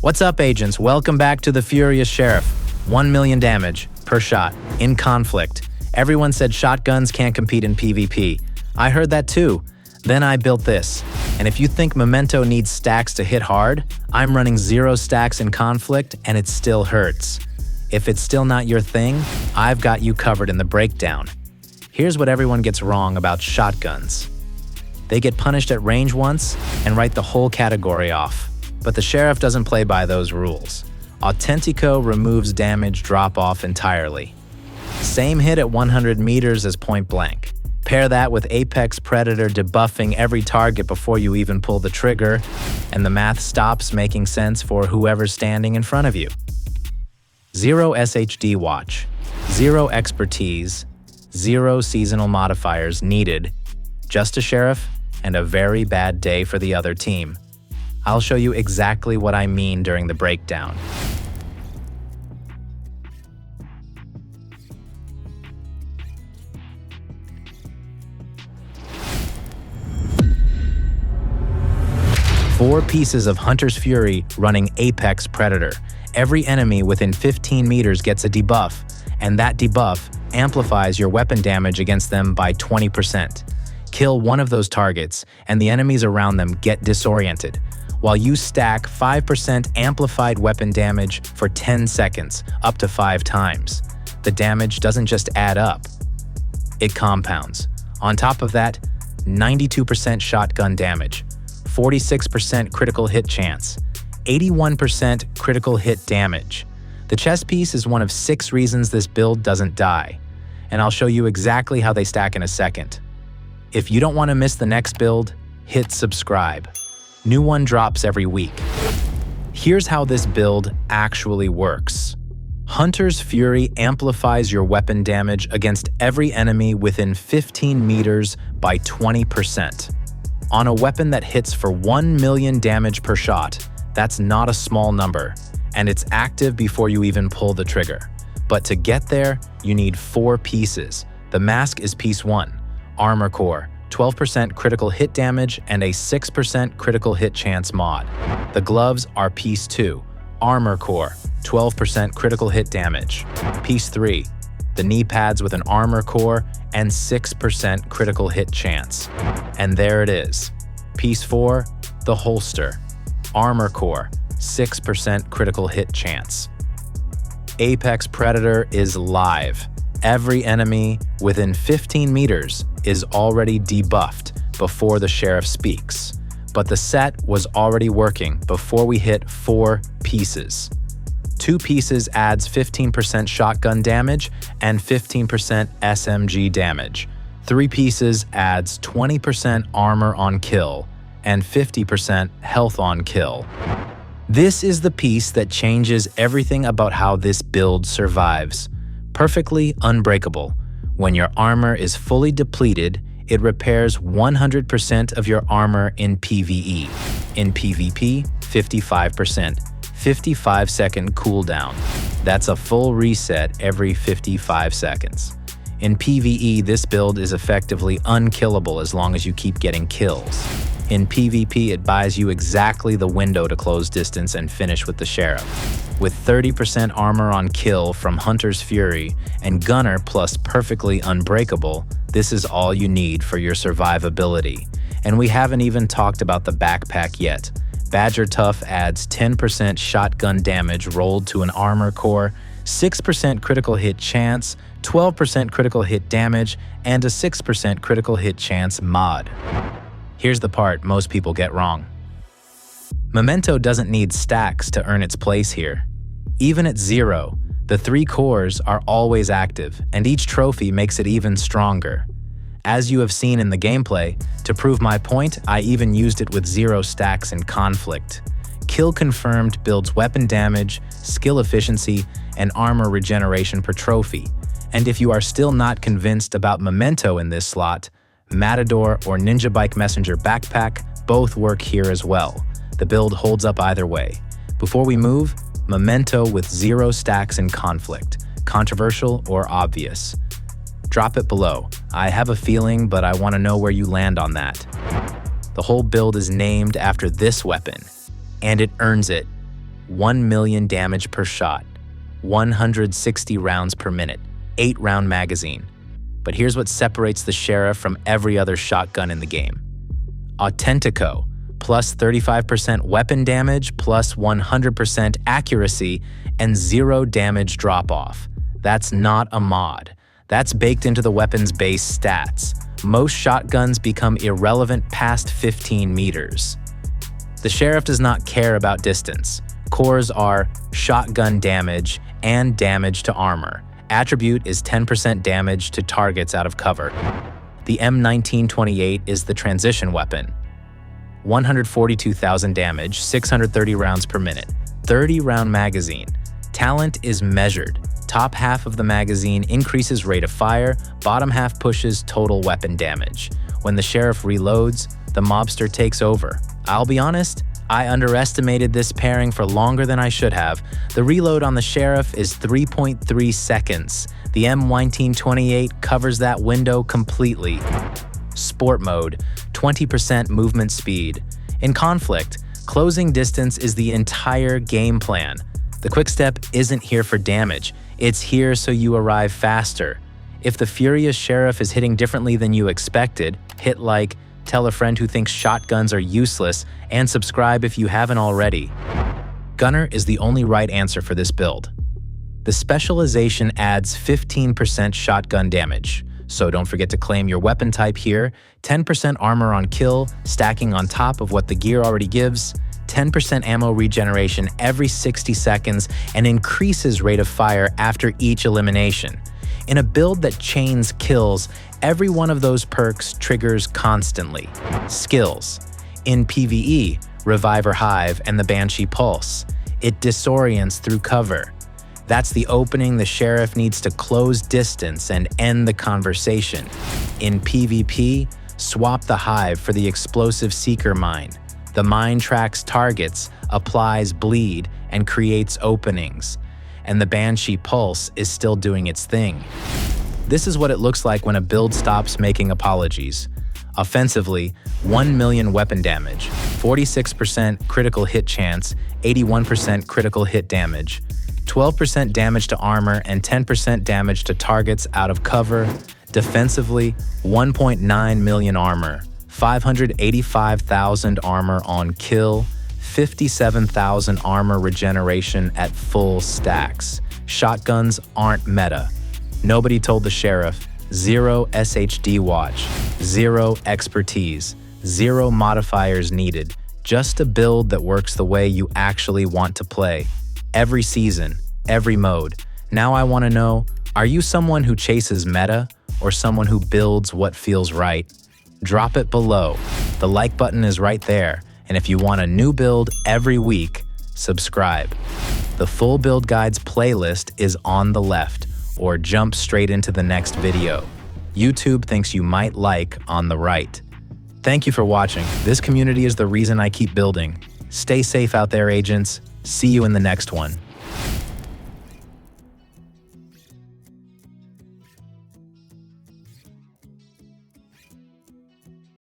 What's up, agents? Welcome back to the Furyious Sheriff. 1 million damage per shot in conflict. Everyone said shotguns can't compete in PvP. I heard that too. Then I built this. And if you think Memento needs stacks to hit hard, I'm running 0 stacks in conflict and it still hurts. If it's still not your thing, I've got you covered in the breakdown. Here's what everyone gets wrong about shotguns. They get punished at range once and write the whole category off. But the Sheriff doesn't play by those rules. Autentico removes damage drop-off entirely. Same hit at 100 meters as point blank. Pair that with Apex Predator debuffing every target before you even pull the trigger, and the math stops making sense for whoever's standing in front of you. 0 SHD watch, 0 expertise, 0 seasonal modifiers needed, just a Sheriff and a very bad day for the other team. I'll show you exactly what I mean during the breakdown. Four pieces of Hunter's Fury running Apex Predator. Every enemy within 15 meters gets a debuff, and that debuff amplifies your weapon damage against them by 20%. Kill one of those targets, and the enemies around them get disoriented, while you stack 5% amplified weapon damage for 10 seconds, up to 5 times. The damage doesn't just add up, it compounds. On top of that, 92% shotgun damage, 46% critical hit chance, 81% critical hit damage. The chest piece is one of 6 reasons this build doesn't die, and I'll show you exactly how they stack in a second. If you don't want to miss the next build, hit subscribe. New one drops every week. Here's how this build actually works. Hunter's Fury amplifies your weapon damage against every enemy within 15 meters by 20%. On a weapon that hits for 1 million damage per shot, that's not a small number, and it's active before you even pull the trigger. But to get there, you need 4 pieces. The mask is piece 1, Armor Core, 12% critical hit damage and a 6% critical hit chance mod. The gloves are piece 2, Armor Core, 12% critical hit damage. Piece 3, the knee pads with an Armor Core and 6% critical hit chance. And there it is. Piece 4, the holster, Armor Core, 6% critical hit chance. Apex Predator is live. Every enemy within 15 meters is already debuffed before the Sheriff speaks. But the set was already working before we hit 4 pieces. 2 pieces adds 15% shotgun damage and 15% SMG damage. 3 pieces adds 20% armor on kill and 50% health on kill. This is the piece that changes everything about how this build survives. Perfectly unbreakable. When your armor is fully depleted, it repairs 100% of your armor in PvE. In PvP, 55%. 55-second cooldown. That's a full reset every 55 seconds. In PvE, this build is effectively unkillable as long as you keep getting kills. In PvP, it buys you exactly the window to close distance and finish with the Sheriff. With 30% armor on kill from Hunter's Fury and Gunner plus perfectly unbreakable, this is all you need for your survivability. And we haven't even talked about the backpack yet. Badger Tuff adds 10% shotgun damage rolled to an armor core, 6% critical hit chance, 12% critical hit damage, and a 6% critical hit chance mod. Here's the part most people get wrong. Memento doesn't need stacks to earn its place here. Even at 0, the 3 cores are always active, and each trophy makes it even stronger. As you have seen in the gameplay, to prove my point, I even used it with 0 stacks in conflict. Kill Confirmed builds weapon damage, skill efficiency, and armor regeneration per trophy. And if you are still not convinced about Memento in this slot, Matador or Ninja Bike Messenger Backpack both work here as well. The build holds up either way. Before we move, Memento with 0 stacks in conflict. Controversial or obvious? Drop it below. I have a feeling, but I want to know where you land on that. The whole build is named after this weapon, and it earns it. 1 million damage per shot, 160 rounds per minute, 8-round magazine. But here's what separates the Sheriff from every other shotgun in the game. Autentico, plus 35% weapon damage, plus 100% accuracy, and 0 damage drop-off. That's not a mod. That's baked into the weapon's base stats. Most shotguns become irrelevant past 15 meters. The Sheriff does not care about distance. Cores are shotgun damage and damage to armor. Attribute is 10% damage to targets out of cover. The M1928 is the transition weapon. 142,000 damage, 630 rounds per minute, 30-round magazine. Talent is measured. Top half of the magazine increases rate of fire, bottom half pushes total weapon damage. When the Sheriff reloads, the mobster takes over. I'll be honest, I underestimated this pairing for longer than I should have. The reload on the Sheriff is 3.3 seconds. The M1928 covers that window completely. Sport mode, 20% movement speed. In conflict, closing distance is the entire game plan. The quickstep isn't here for damage, it's here so you arrive faster. If the Furyious Sheriff is hitting differently than you expected, hit like, tell a friend who thinks shotguns are useless, and subscribe if you haven't already. Gunner is the only right answer for this build. The specialization adds 15% shotgun damage, so don't forget to claim your weapon type here. 10% armor on kill, stacking on top of what the gear already gives, 10% ammo regeneration every 60 seconds, and increases rate of fire after each elimination. In a build that chains kills, every one of those perks triggers constantly. Skills. In PvE, Reviver Hive and the Banshee Pulse. It disorients through cover. That's the opening the Sheriff needs to close distance and end the conversation. In PvP, swap the Hive for the Explosive Seeker Mine. The mine tracks targets, applies bleed, and creates openings. And the Banshee Pulse is still doing its thing. This is what it looks like when a build stops making apologies. Offensively, 1 million weapon damage, 46% critical hit chance, 81% critical hit damage, 12% damage to armor, and 10% damage to targets out of cover. Defensively, 1.9 million armor, 585,000 armor on kill, 57,000 armor regeneration at full stacks. Shotguns aren't meta. Nobody told the Sheriff. 0 SHD watch, 0 expertise, 0 modifiers needed. Just a build that works the way you actually want to play. Every season, every mode. Now I want to know, are you someone who chases meta or someone who builds what feels right? Drop it below. The like button is right there. And if you want a new build every week, subscribe. The full build guides playlist is on the left, or jump straight into the next video. YouTube thinks you might like on the right. Thank you for watching. This community is the reason I keep building. Stay safe out there, agents. See you in the next one.